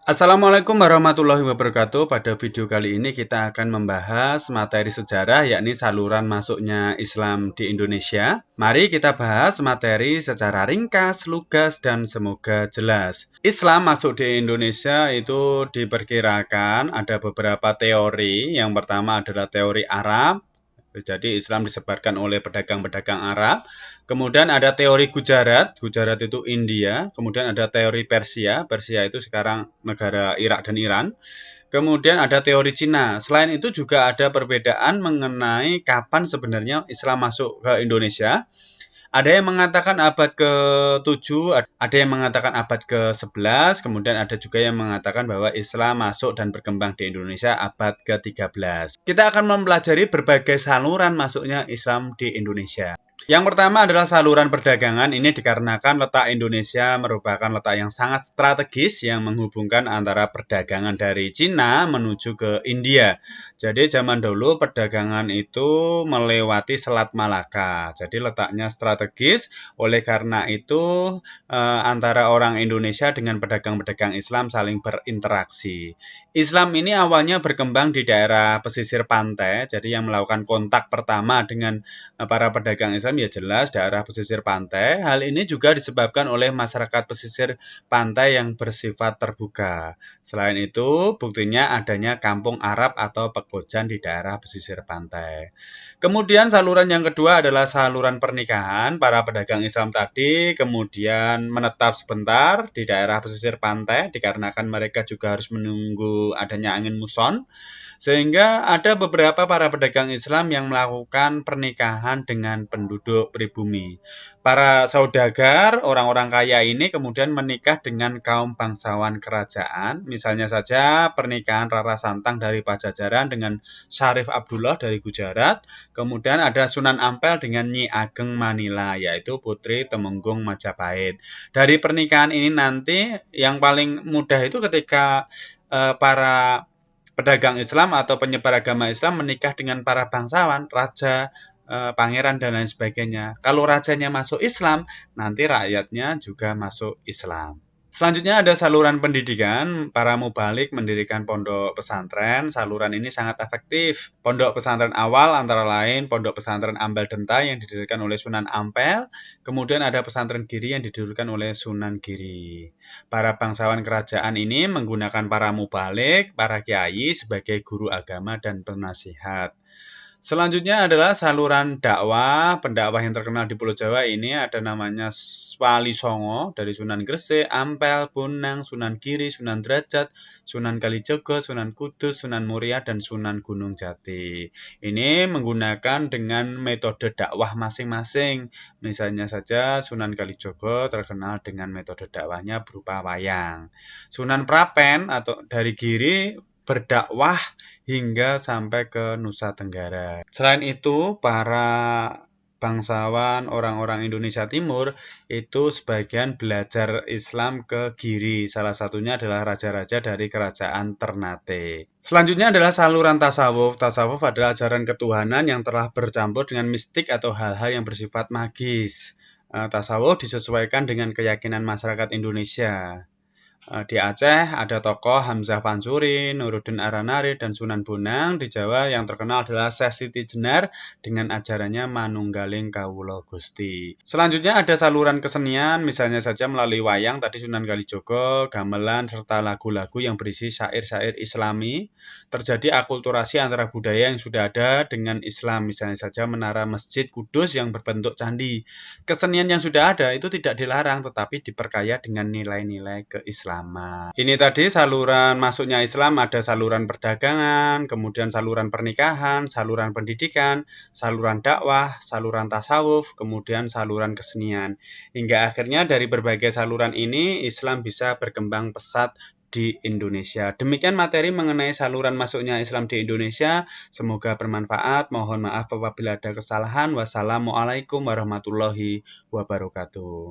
Assalamualaikum warahmatullahi wabarakatuh. Pada video kali ini kita akan membahas materi sejarah, yakni saluran masuknya Islam di Indonesia. Mari kita bahas materi secara ringkas, lugas, dan semoga jelas. Islam masuk di Indonesia itu diperkirakan ada beberapa teori. Yang pertama adalah teori Arab. Jadi Islam disebarkan oleh pedagang-pedagang Arab. Kemudian ada teori Gujarat, Gujarat itu India. Kemudian ada teori Persia, Persia itu sekarang negara Irak dan Iran. Kemudian ada teori Cina. Selain itu juga ada perbedaan mengenai kapan sebenarnya Islam masuk ke Indonesia. Ada yang mengatakan abad ke-7, ada yang mengatakan abad ke-11, kemudian ada juga yang mengatakan bahwa Islam masuk dan berkembang di Indonesia abad ke-13. Kita akan mempelajari berbagai saluran masuknya Islam di Indonesia. Yang pertama adalah saluran perdagangan. Ini dikarenakan letak Indonesia merupakan letak yang sangat strategis yang menghubungkan antara perdagangan dari Cina menuju ke India. Jadi zaman dulu perdagangan itu melewati Selat Malaka. Jadi letaknya strategis. Oleh karena itu antara orang Indonesia dengan pedagang-pedagang Islam saling berinteraksi. Islam ini awalnya berkembang di daerah pesisir pantai. Jadi yang melakukan kontak pertama dengan para pedagang Islam ya jelas daerah pesisir pantai. Hal ini juga disebabkan oleh masyarakat pesisir pantai yang bersifat terbuka. Selain itu, buktinya adanya kampung Arab atau pekojan di daerah pesisir pantai. Kemudian saluran yang kedua adalah saluran pernikahan. Para pedagang Islam tadi kemudian menetap sebentar di daerah pesisir pantai dikarenakan mereka juga harus menunggu adanya angin muson. Sehingga ada beberapa para pedagang Islam yang melakukan pernikahan dengan penduduk pribumi. Para saudagar, orang-orang kaya ini kemudian menikah dengan kaum bangsawan kerajaan. Misalnya saja pernikahan Rara Santang dari Pajajaran dengan Syarif Abdullah dari Gujarat. Kemudian ada Sunan Ampel dengan Nyi Ageng Manila, yaitu Putri Temenggung Majapahit. Dari pernikahan ini nanti yang paling mudah itu ketika para pedagang Islam atau penyebar agama Islam menikah dengan para bangsawan, raja, pangeran, dan lain sebagainya. Kalau rajanya masuk Islam, nanti rakyatnya juga masuk Islam. Selanjutnya ada saluran pendidikan. Para mubalik mendirikan pondok pesantren. Saluran ini sangat efektif. Pondok pesantren awal antara lain Pondok Pesantren Ambal Denta yang didirikan oleh Sunan Ampel. Kemudian ada pesantren Giri yang didirikan oleh Sunan Giri. Para bangsawan kerajaan ini menggunakan para mubalik, para kiai sebagai guru agama dan penasihat. Selanjutnya adalah saluran dakwah. Pendakwah yang terkenal di Pulau Jawa ini ada namanya Wali Songo dari Sunan Gresik, Ampel, Bonang, Sunan Giri, Sunan Derajat, Sunan Kalijogo, Sunan Kudus, Sunan Muria, dan Sunan Gunung Jati. Ini menggunakan dengan metode dakwah masing-masing. Misalnya saja Sunan Kalijogo terkenal dengan metode dakwahnya berupa wayang. Sunan Prapen atau dari Giri berdakwah hingga sampai ke Nusa Tenggara. Selain itu, para bangsawan orang-orang Indonesia Timur itu sebagian belajar Islam ke Giri. Salah satunya adalah raja-raja dari kerajaan Ternate. Selanjutnya adalah saluran tasawuf. Tasawuf adalah ajaran ketuhanan yang telah bercampur dengan mistik atau hal-hal yang bersifat magis. Tasawuf disesuaikan dengan keyakinan masyarakat Indonesia. Di Aceh ada tokoh Hamzah Pansuri, Nuruddin Aranari, dan Sunan Bonang. Di Jawa yang terkenal adalah Syekh Siti Jenar dengan ajarannya Manunggaling Kawula Gusti. Selanjutnya ada saluran kesenian, misalnya saja melalui wayang, tadi Sunan Kalijogo, gamelan, serta lagu-lagu yang berisi syair-syair Islami. Terjadi akulturasi antara budaya yang sudah ada dengan Islam, misalnya saja menara Masjid Kudus yang berbentuk candi. Kesenian yang sudah ada itu tidak dilarang, tetapi diperkaya dengan nilai-nilai keislaman. Ini tadi saluran masuknya Islam, ada saluran perdagangan, kemudian saluran pernikahan, saluran pendidikan, saluran dakwah, saluran tasawuf, kemudian saluran kesenian. Hingga akhirnya dari berbagai saluran ini Islam bisa berkembang pesat di Indonesia. Demikian materi mengenai saluran masuknya Islam di Indonesia. Semoga bermanfaat. Mohon maaf apabila ada kesalahan. Wassalamualaikum warahmatullahi wabarakatuh.